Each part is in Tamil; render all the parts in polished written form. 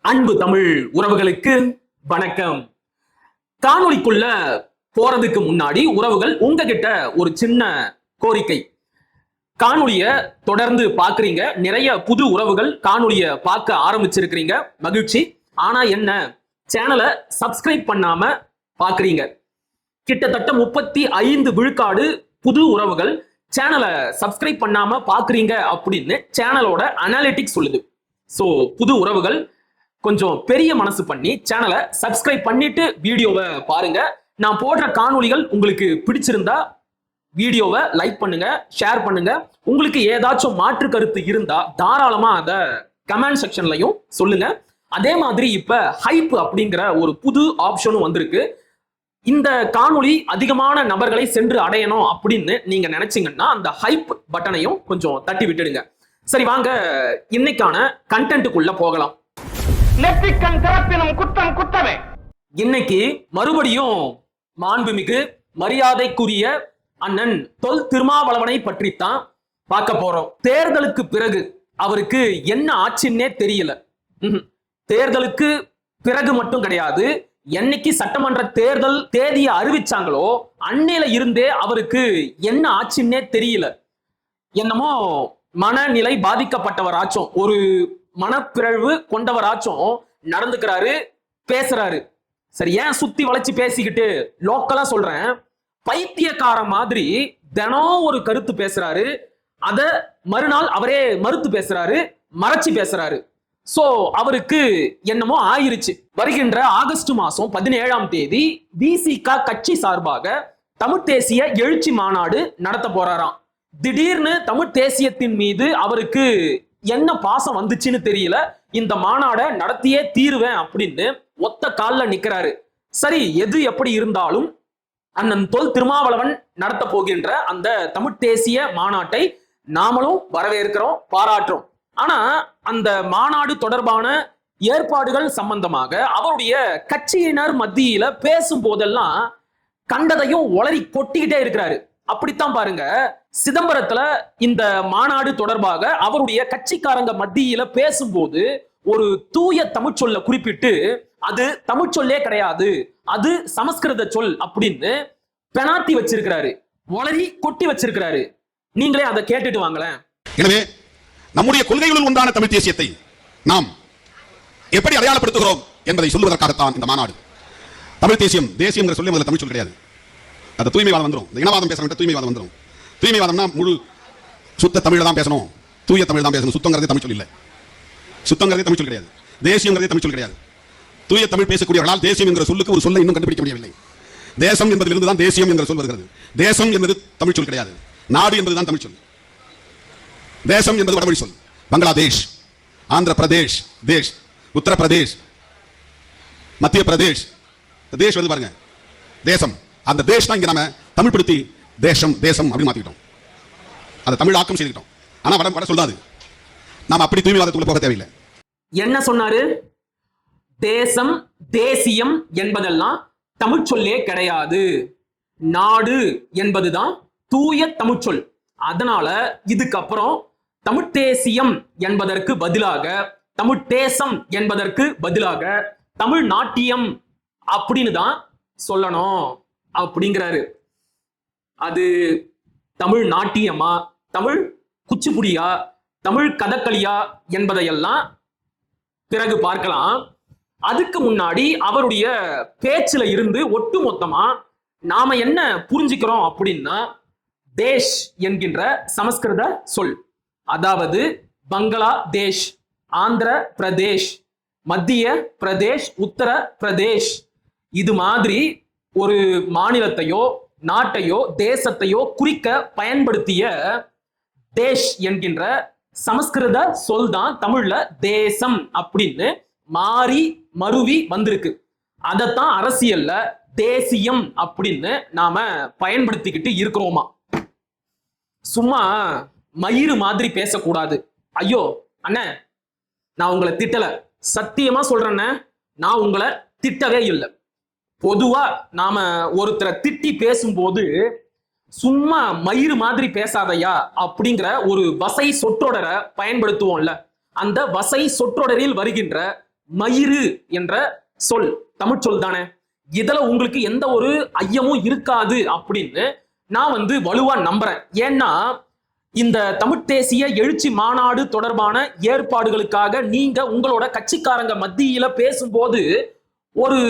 அன்பு தமிழ் உறவுகளுக்கு வணக்கம். காணொளிக்குள்ள போறதுக்கு முன்னாடி உறவுகள் உங்ககிட்ட ஒரு சின்ன கோரிக்கை. காணொளிய தொடர்ந்து பாக்குறீங்க, நிறைய புது உறவுகள் காணொளிய பார்க்க ஆரம்பிச்சிருக்கிறீங்க, மகிழ்ச்சி. ஆனா என்ன, சேனலை சப்ஸ்கிரைப் பண்ணாம பாக்குறீங்க. கிட்டத்தட்ட 35 விழுக்காடு புது உறவுகள் சேனலை சப்ஸ்கிரைப் பண்ணாம பாக்குறீங்க அப்படின்னு சேனலோட அனாலிட்டிக்ஸ் சொல்லுது. சோ புது உறவுகள் கொஞ்சம் பெரிய மனசு பண்ணி சேனலை சப்ஸ்கிரைப் பண்ணிட்டு வீடியோவை பாருங்க. நான் போடுற காணொளிகள் உங்களுக்கு பிடிச்சிருந்தா வீடியோவை லைக் பண்ணுங்க, ஷேர் பண்ணுங்க. உங்களுக்கு ஏதாச்சும் மாற்று கருத்து இருந்தா தாராளமா அதை கமெண்ட் செக்ஷன்லயும் சொல்லுங்க. அதே மாதிரி இப்ப ஹைப் அப்படிங்கிற ஒரு புது ஆப்ஷனும் வந்திருக்கு. இந்த காணொளி அதிகமான நபர்களை சென்று அடையணும் அப்படின்னு நீங்க நினைச்சீங்கன்னா அந்த ஹைப் பட்டனையும் கொஞ்சம் தட்டி விட்டுடுங்க. சரி, வாங்க இன்னைக்கான கண்டென்ட்டுக்குள்ள போகலாம். நெற்றிக்கண் திறப்பினும் குற்றம் குற்றமே. இன்னைக்கு மறுபடியும் மாண்புமிகு மரியாதைக்குரிய அண்ணன் தொல் திருமாவளவனை பற்றித்தான் பார்க்க போறோம். தேர்தலுக்கு பிறகு அவருக்கு என்ன ஆச்சுன்னே தெரியல. தேர்தலுக்கு பிறகு மட்டும் கிடையாது, என்னைக்கு சட்டமன்ற தேர்தல் தேதியை அறிவிச்சாங்களோ அன்னையில இருந்தே அவருக்கு என்ன ஆச்சுன்னே தெரியல. என்னமோ மனநிலை பாதிக்கப்பட்டவராச்சும், ஒரு மனப்பிறழ்வு கொண்டவராச்சும் நடந்துக்கிறாரு, பேசுறாரு. சரி, ஏன் சுத்தி வளைச்சு பேசிக்கிட்டு லோக்கலா சொல்றேன், பைத்தியக்கார மாதிரி தினம் ஒரு கருத்து பேசுறாரு, அத மறுநாள் அவரே மறுத்து பேசுறாரு, மறைச்சு பேசுறாரு. சோ அவருக்கு என்னமோ ஆயிருச்சு. வருகின்ற ஆகஸ்ட் மாசம் 17ஆம் தேதி விசிக கட்சி சார்பாக தமிழ் தேசிய எழுச்சி மாநாடு நடத்த போறாராம். திடீர்னு தமிழ் தேசியத்தின் மீது அவருக்கு என்ன பாசம் வந்துச்சுன்னு தெரியல, இந்த மாநாட நடத்தியே தீருவேன் அப்படின்னு ஒத்த கால்ல நிக்கிறாரு. சரி, எது எப்படி இருந்தாலும் அண்ணன் தொல் திருமாவளவன் நடத்த போகின்ற அந்த தமிழ் தேசிய மாநாட்டை நாமளும் வரவேற்கிறோம், பாராட்டுறோம். ஆனா அந்த மாநாடு தொடர்பான ஏற்பாடுகள் சம்பந்தமாக அவருடைய கட்சியினர் மத்தியில பேசும் போதெல்லாம் கண்டதையும் உளறி கொட்டிக்கிட்டே இருக்கிறாரு. அப்படித்தான் பாருங்க, சிதம்பரத்துல இந்த மாநாடு தொடர்பாக அவருடைய கட்சிக்காரங்க மத்தியில பேசும்போது ஒரு தூய தமிழ்ச்சொல்ல குறிப்பிட்டு அது தமிழ்ச்சொல்லே கிடையாது, அது சமஸ்கிருத சொல் அப்படின்னு பெனாத்தி வச்சிருக்கிறாரு, உளறி கொட்டி வச்சிருக்கிறாரு. நீங்களே அதை கேட்டுட்டு வாங்களேன். எனவே நம்முடைய கொள்கைகளில் ஒன்றான தமிழ் தேசியத்தை நாம் எப்படி அடையாளப்படுத்துகிறோம் என்பதை சொல்லுவதற்காகத்தான் இந்த மாநாடு. தமிழ் தேசியம், தேசியம் சொல்லி முதல்ல தமிழ் சொல் கிடையாது, அது தூய்மைவாதம் வந்துடும். இந்த இனவாதம் பேசுறவங்க தூய்மைவாதம் வந்துடும். தூய்மைவாதம்னா முழு சுத்த தமிழ் தான் பேசணும், தூய தமிழ் தான் பேசணும். சுத்தங்கிறது தமிழ் சொல் இல்லை, சுத்தங்கிறது தமிழ் சொல் கிடையாது, தேசியங்கிறது தமிழ் சொல் கிடையாது. தூய தமிழ் பேசக்கூடியவர்களால் தேசியம் என்கிற சொல்லுக்கு ஒரு சொல்லை இன்னும் கண்டுபிடிக்க முடியவில்லை. தேசம் என்பதிலிருந்து தான் தேசியம் என்கிற சொல் வருகிறது. தேசம் என்பது தமிழ் சொல் கிடையாது, நாடு என்பதுதான் தமிழ் சொல். தேசம் என்பது வடமொழி சொல். பங்களாதேஷ், ஆந்திர பிரதேஷ், தேஷ், உத்தரப்பிரதேஷ், மத்திய பிரதேஷ், தேஷ் வந்து பாருங்க தேசம். அந்த தேஷ் தான் இங்க நாம தமிழ் படுத்தி தேசம் தேசம் அப்படி மாத்திக்கிட்டோம், அதை தமிழ் ஆக்கம் செய்துக்கிட்டோம். ஆனா வட சொல்லாது, நாம அப்படி தூய்மைவாதத்துக்குள்ள போக தேவையில்லை. என்ன சொன்னாரு? தேசம் தேசியம் என்பதெல்லாம் தமிழ் சொல்லே கிடையாது, நாடு என்பதுதான் தூய தமிழ்ச்சொல். அதனால இதுக்கப்புறம் தமிழ் தேசியம் என்பதற்கு பதிலாக, தமிழ் தேசம் என்பதற்கு பதிலாக தமிழ் நாட்டியம் அப்படின்னு தான் சொல்லணும் அப்படிங்கிறாரு. அது தமிழ் நாட்டியமா, தமிழ் குச்சிப்புடியா, தமிழ் கதகளியா என்பதையெல்லாம் பிறகு பார்க்கலாம். அதுக்கு முன்னாடி அவருடைய பேச்சுல இருந்து ஒட்டுமொத்தமா நாம என்ன புரிஞ்சுக்கிறோம் அப்படின்னா, தேஷ் என்கின்ற சமஸ்கிருத சொல், அதாவது பங்களாதேஷ், ஆந்திர பிரதேஷ், மத்திய பிரதேஷ், உத்தர பிரதேஷ், இது மாதிரி ஒரு மாநிலத்தையோ நாட்டையோ தேசத்தையோ குறிக்க பயன்படுத்திய தேஷ் என்கின்ற சமஸ்கிருத சொல் தான் தமிழ்ல தேசம் அப்படின்னு மாறி மருவி வந்திருக்கு. அதத்தான் அரசியல்ல தேசியம் அப்படின்னு நாம பயன்படுத்திக்கிட்டு இருக்கிறோமா. சும்மா மயிறு மாதிரி பேசக்கூடாது. ஐயோ அண்ணே, நான் உங்களை திட்டல, சத்தியமா சொல்றேன்னு, நான் உங்களை திட்டவே இல்லை. பொதுவா நாம ஒருத்தரை திட்டி பேசும்போது சும்மா மயிறு மாதிரி பேசாதையா அப்படிங்கிற ஒரு வசை சொற்றொடரை பயன்படுத்துவோம்ல, அந்த வசை சொற்றொடரில் வருகின்ற மயிறு என்ற சொல் தமிழ் சொல் தானே. இதுல உங்களுக்கு எந்த ஒரு ஐயமும் இருக்காது அப்படின்னு நான் வலுவா நம்புறேன். ஏன்னா இந்த தமிழ் தேசிய எழுச்சி மாநாடு தொடர்பான ஏற்பாடுகளுக்காக நீங்க உங்களோட கட்சிக்காரங்க மத்தியில பேசும்போது ஒரு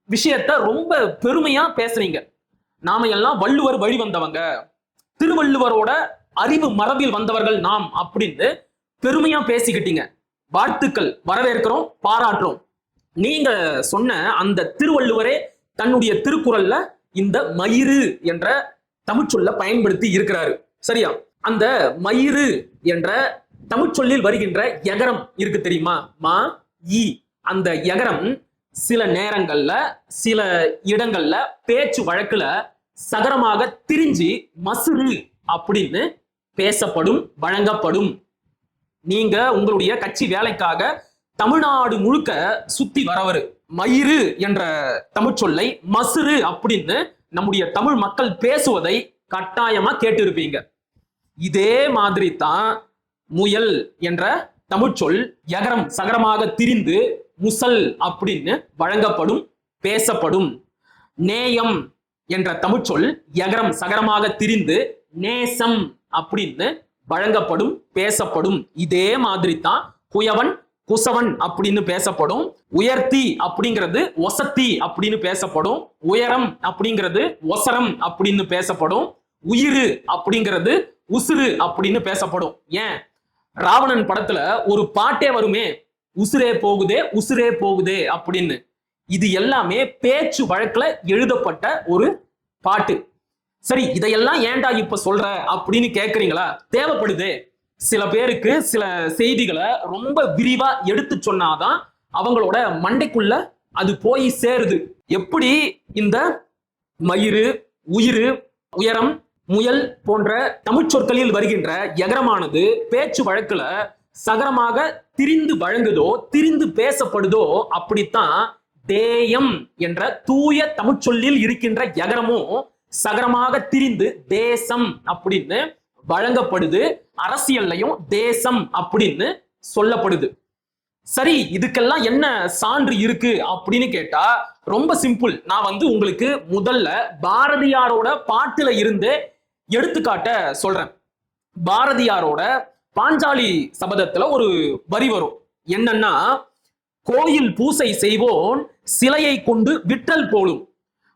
விஷயத்த ரொம்ப பெருமையா பேசுறீங்க. நாம எல்லாம் வள்ளுவர் வழி வந்தவங்க, திருவள்ளுவரோட அறிவு மரபில் வந்தவர்கள் நாம் அப்படின்னு பெருமையா பேசிக்கிட்டீங்க. வாழ்த்துக்கள், வரவேற்கிறோம், பாராட்டுறோம். நீங்க சொன்ன அந்த திருவள்ளுவரே தன்னுடைய திருக்குறள்ல இந்த மயிறு என்ற தமிழ் சொல்ல பயன்படுத்தி இருக்கிறாரு. சரியா? அந்த மயிறு என்ற தமிழ் சொல்லில் வருகின்ற எகரம் இருக்கு தெரியுமா? மா ஈ. அந்த எகரம் சில நேரங்கள்ல சில இடங்கள்ல பேச்சு வழக்குல சகரமாக திரிஞ்சு மசுறு அப்படின்னு பேசப்படும், வழங்கப்படும். நீங்க உங்களுடைய கட்சி வேலைக்காக தமிழ்நாடு முழுக்க சுத்தி வரவரு. மயிறு என்ற தமிழ் சொல்லை மசுறு அப்படின்னு நம்முடைய தமிழ் மக்கள் பேசுவதை கட்டாயமா கேட்டு இருப்பீங்க. இதே மாதிரி தான் முயல் என்ற தமிழ் சொல் எகரம் சகரமாக திரிந்து முசல் அப்படின்னு வழங்கப்படும், பேசப்படும். நேயம் என்ற தமிழ் சொல் எகரம் சகரமாக திரிந்து நேசம் அப்படின்னு வழங்கப்படும், பேசப்படும். இதே மாதிரி தான் குயவன் குசவன் அப்படின்னு பேசப்படும். உயர்த்தி அப்படிங்கிறது ஒசத்தி அப்படின்னு பேசப்படும். உயரம் அப்படிங்கிறது ஒசரம் அப்படின்னு பேசப்படும். உயிரு அப்படிங்கிறது உசுறு அப்படின்னு பேசப்படும். ஏன், ராவணன் படத்துல ஒரு பாட்டே வருமே, உசுரே போகுதே உசுரே போகுதே அப்படின்னு. இது எல்லாமே பேச்சு வழக்குல எழுதப்பட்ட ஒரு பாட்டு. சரி, இதையெல்லாம் ஏன்டா இப்ப சொல்ற அப்படின்னு கேக்குறீங்களா? தேவைப்படுது. சில பேருக்கு சில செய்திகளை ரொம்ப விரிவா எடுத்து சொன்னாதான் அவங்களோட மண்டைக்குள்ள அது போய் சேருது. எப்படி இந்த மயிறு, உயிரு, உயரம், முயல் போன்ற தமிழ் சொற்களில் வருகின்ற எகரமானது பேச்சு வழக்குல சகரமாக திரிந்து வழங்குதோ, திரிந்து பேசப்படுதோ, அப்படித்தான் தேயம் என்ற தூய தமிழ் சொல்லில் இருக்கின்ற எகரமும் சகரமாக திரிந்து தேசம் அப்படின்னு வழங்கப்படுது. அரசியல்லையும் தேசம் அப்படின்னு சொல்லப்படுது. சரி, இதுக்கெல்லாம் என்ன சான்று இருக்கு அப்படின்னு கேட்டா ரொம்ப சிம்பிள். நான் உங்களுக்கு முதல்ல பாரதியாரோட பாட்டுல இருந்து எடுத்துக்காட்ட சொல்றேன். பாரதியாரோட பாஞ்சாலி சபதத்துல ஒரு வரி வரும். என்னன்னா, கோயில் பூசை செய்வோன் சிலையை கொண்டு விட்டல் போலும்,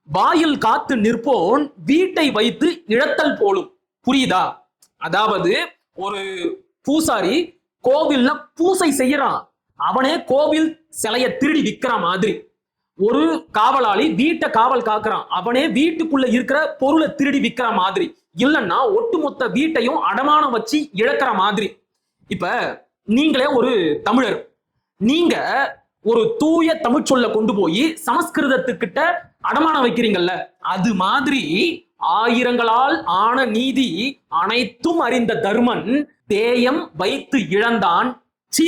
வாயில் காத்து நிற்போன் வீட்டை வைத்து இழத்தல் போலும். புரியுதா? அதாவது ஒரு பூசாரி கோவில்ல பூசை செய்யறான், அவனே கோவில் சிலைய திருடி விற்கிற மாதிரி. ஒரு காவலாளி வீட்டை காவல் காக்குறான், அவனே வீட்டுக்குள்ள இருக்கிற பொருளை திருடி விற்கிற மாதிரி. இல்லைன்னா ஒட்டுமொத்த வீட்டையும் அடமானம் வச்சு இழக்கிற மாதிரி. இப்ப நீங்களே ஒரு தமிழர், நீங்க ஒரு தூய தமிழ் சொல்ல கொண்டு போய் சமஸ்கிருதத்துக்கிட்ட அடமானம் வைக்கிறீங்கல்ல, அது மாதிரி ஆயிரங்களால் ஆன நீதி அனைத்தும் அறிந்த தர்மன் தேயம் வைத்து இழந்தான், சி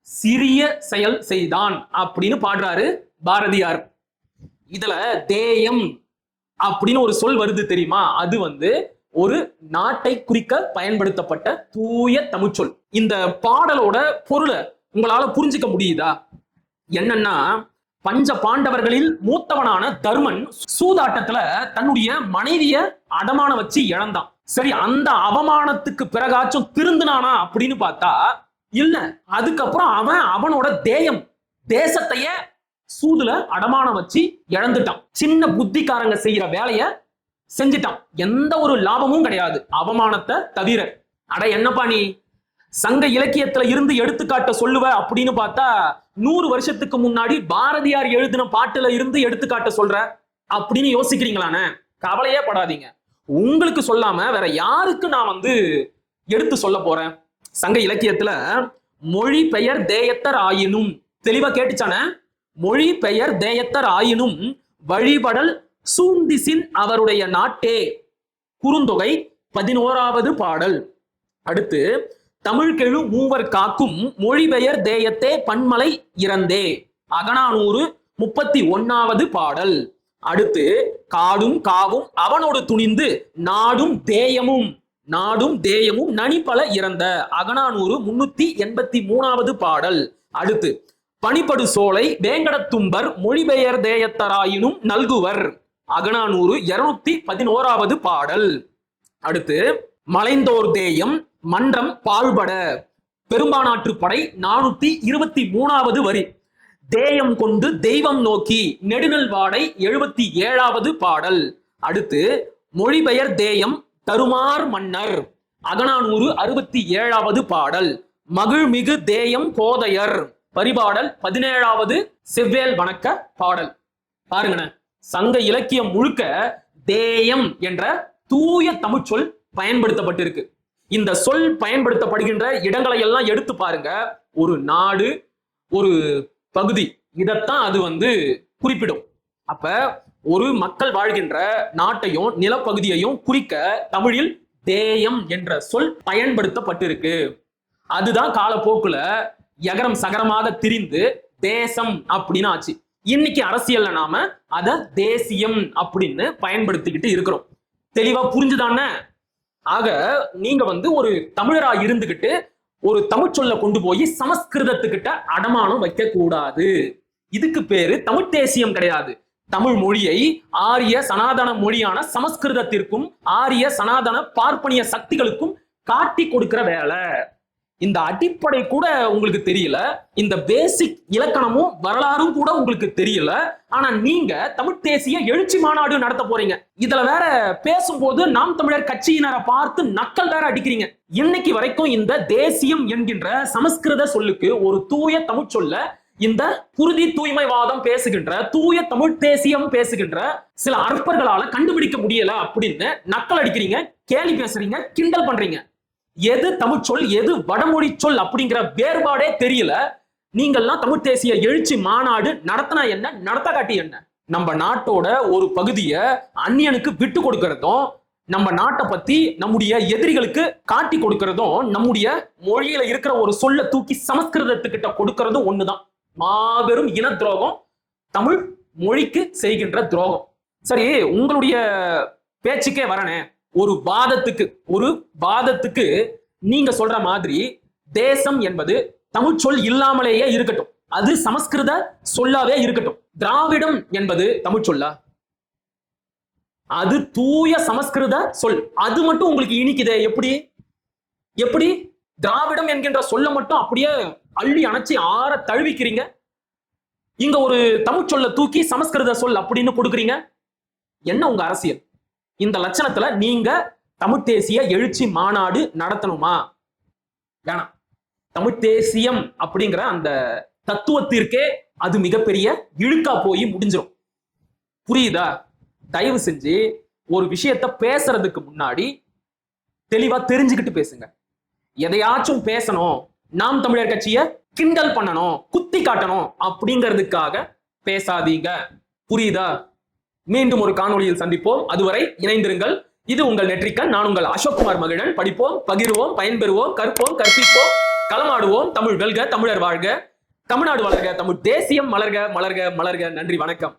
சிறிய செயல் செய்தான் அப்படின்னு பாடுறாரு பாரதியார். இதுல தேயம் அப்படின்னு ஒரு சொல் வருது தெரியுமா? அது ஒரு நாட்டை குறிக்க பயன்படுத்தப்பட்ட தூய தமிழ் சொல். இந்த பாடலோட பொருளை உங்களால புரிஞ்சுக்க முடியுதா? என்னன்னா, பஞ்ச பாண்டவர்களில் மூத்தவனான தர்மன் சூதாட்டத்துல தன்னுடைய மனைவிய அடமான வச்சு இழந்தான். சரி, அந்த அவமானத்துக்கு பிறகாச்சும் திருந்தினானா அப்படின்னு பார்த்தா இல்ல. அதுக்கப்புறம் அவனோட தேசத்தையே சூதுல அடமானம் வச்சு இழந்துட்டான். சின்ன புத்திக்காரங்க செய்யற வேலைய செஞ்சிட்டான். எந்த ஒரு லாபமும் கிடையாது, அவமானத்தை தவிர. அட என்னப்பா நீ சங்க இலக்கியத்துல இருந்து எடுத்துக்காட்ட சொல்லுவ அப்படின்னு பார்த்தா 100 வருஷத்துக்கு முன்னாடி பாரதியார் எழுதின பாட்டுல இருந்து எடுத்துக்காட்ட சொல்ற அப்படின்னு யோசிக்கிறீங்களானே? கவலையே படாதீங்க. உங்களுக்கு சொல்லாம வேற யாருக்கு நான் எடுத்து சொல்ல போறேன்? சங்க இலக்கியத்துல மொழி பெயர் தேயத்தர் ஆயினும், தெளிவா கேட்டுச்சானே? மொழி பெயர் தேயத்தர் ஆயினும் வழிபடல் சூந்திசின் அவருடைய நாட்டே. குறுந்தொகை 11வது பாடல். அடுத்து, தமிழ் கெழு மூவர் காக்கும் மொழிபெயர் தேயத்தே பன்மலை இறந்தே. அகநானூறு 31வது பாடல். அடுத்து, காடும் காவும் அவனோடு துணிந்து நாடும் தேயமும் நனிப்பல இறந்த. அகநானூறு 383வது பாடல். அடுத்து, பனிப்படு சோலை வேங்கடத்தும்பர் மொழிபெயர் தேயத்தராயினும் நல்குவர். அகநானூறு 211வது பாடல். அடுத்து மலைந்தோர் தேயம் மன்றம் பாழ்பட பெரும்பானாற்று படை 423வது வரி. தேயம் கொண்டு தெய்வம் நோக்கி நெடுநல் வாடை 77வது பாடல். அடுத்து மொழிபெயர் தேயம் தருமார் மன்னர் அகநானூறு 67வது பாடல். மகிழ்மிகு தேயம் கோதையர் பரிபாடல் 17வது செவ்வேல் வணக்க பாடல். பாருங்கண்ண, சங்க இலக்கியம் முழுக்க தேயம் என்ற தூய தமிழ்ச்சொல் பயன்படுத்தப்பட்டிருக்கு. இந்த சொல் பயன்படுத்தப்படுகின்ற இடங்களை எல்லாம் எடுத்து பாருங்க. ஒரு நாடு, ஒரு பகுதி, இதைத்தான் அது குறிப்பிடும். அப்ப ஒரு மக்கள் வாழ்கின்ற நாட்டையும் நிலப்பகுதியையும் குறிக்க தமிழில் தேயம் என்ற சொல் பயன்படுத்தப்பட்டிருக்கு. அதுதான் காலப்போக்குல எகரம் சகரமாக திரிந்து தேசம் அப்படின்னு ஆச்சு. இன்னைக்கு அரசியல்ல நாம அத தேசியம் அப்படின்னு பயன்படுத்திக்கிட்டு இருக்கிறோம். தெளிவா புரிஞ்சுதானே? ஆக நீங்க ஒரு தமிழரா இருந்துகிட்டு ஒரு தமிழ் சொல்ல கொண்டு போய் சமஸ்கிருதத்துக்கிட்ட அடமானம் வைக்க கூடாது. இதுக்கு பேரு தமிழ் தேசியம் கிடையாது. தமிழ் மொழியை ஆரிய சனாதன மொழியான சமஸ்கிருதத்திற்கும் ஆரிய சனாதன பார்ப்பனிய சக்திகளுக்கும் காட்டி கொடுக்கிற வேலை. இந்த அடிப்படை கூட உங்களுக்கு தெரியல, இந்த பேசிக் இலக்கணமும் வரலாறும் கூட உங்களுக்கு தெரியல. ஆனா நீங்க தமிழ் தேசிய எழுச்சி மாநாடு நடத்த போறீங்க. இதுல வேற பேசும்போது நாம் தமிழர் கட்சியினரை பார்த்து நக்கல் வேற அடிக்கிறீங்க. இன்னைக்கு வரைக்கும் இந்த தேசியம் என்கின்ற சமஸ்கிருத சொல்லுக்கு ஒரு தூய தமிழ் சொல்ல இந்த குருதி தூய்மைவாதம் பேசுகின்ற தூய தமிழ் தேசியம் பேசுகின்ற சில அற்பர்களால கண்டுபிடிக்க முடியல அப்படின்னு நக்கல் அடிக்கிறீங்க, கேலி பேசுறீங்க, கிண்டல் பண்றீங்க. எது தமிழ் சொல் எது வடமொழி சொல் அப்படிங்கிற வேறுபாடே தெரியல. நீங்கள்லாம் தமிழ் தேசிய எழுச்சி மாநாடு நடத்தினா என்ன, நடத்த காட்டி என்ன? நம்ம நாட்டோட ஒரு பகுதியை அந்நியனுக்கு விட்டு கொடுக்கறதும், நம்ம நாட்டை பத்தி நம்முடைய எதிரிகளுக்கு காட்டி கொடுக்கறதும், நம்முடைய மொழியில இருக்கிற ஒரு சொல்ல தூக்கி சமஸ்கிருதத்துக்கிட்ட கொடுக்கறதும் ஒண்ணுதான். மாபெரும் இன துரோகம், தமிழ் மொழிக்கு செய்கின்ற துரோகம். சரி, உங்களுடைய பேச்சுக்கே வரனே. ஒரு வாதத்துக்கு நீங்க சொல்ற மாதிரி தேசம் என்பது தமிழ் சொல் இல்லாமலேயே இருக்கட்டும், அது சமஸ்கிருத சொல்லாவே இருக்கட்டும். திராவிடம் என்பது தமிழ் சொல்லா? அது தூய சமஸ்கிருத சொல். அது மட்டும் உங்களுக்கு இனிக்குதே எப்படி திராவிடம் என்கின்ற சொல்ல மட்டும் அப்படியே அள்ளி அணைச்சி ஆற தழுவிக்கிறீங்க? இங்க ஒரு தமிழ் சொல்ல தூக்கி சமஸ்கிருத சொல் அப்படின்னு கொடுக்குறீங்க. என்ன உங்க அரசியல்? இந்த லட்சணத்துல நீங்க தமிழ் தேசிய எழுச்சி மாநாடு நடத்தணுமா? வேணாம். தமிழ் தேசியம் அப்படிங்கிற அந்த தத்துவத்திற்கே அது மிகப்பெரிய இழுக்கா போய் முடிஞ்சிடும். புரியுதா? தயவு செஞ்சு ஒரு விஷயத்த பேசுறதுக்கு முன்னாடி தெளிவா தெரிஞ்சுக்கிட்டு பேசுங்க. எதையாச்சும் பேசணும், நாம் தமிழர் கட்சியை கிண்டல் பண்ணணும், குத்தி காட்டணும் அப்படிங்கிறதுக்காக பேசாதீங்க. புரியுதா? மீண்டும் ஒரு காணொளியில் சந்திப்போம். அதுவரை இணைந்திருங்கள். இது உங்கள் நெற்றிக்கண். நான் உங்கள் அசோக்குமார் மகிழன். படிப்போம், பகிர்வோம், பயன்பெறுவோம், கற்போம், கற்பிப்போம், களமாடுவோம். தமிழ் வெல்க, தமிழர் வாழ்க, தமிழ்நாடு வளர்க, தமிழ் தேசியம் மலர்க, மலர்க, மலர்க. நன்றி, வணக்கம்.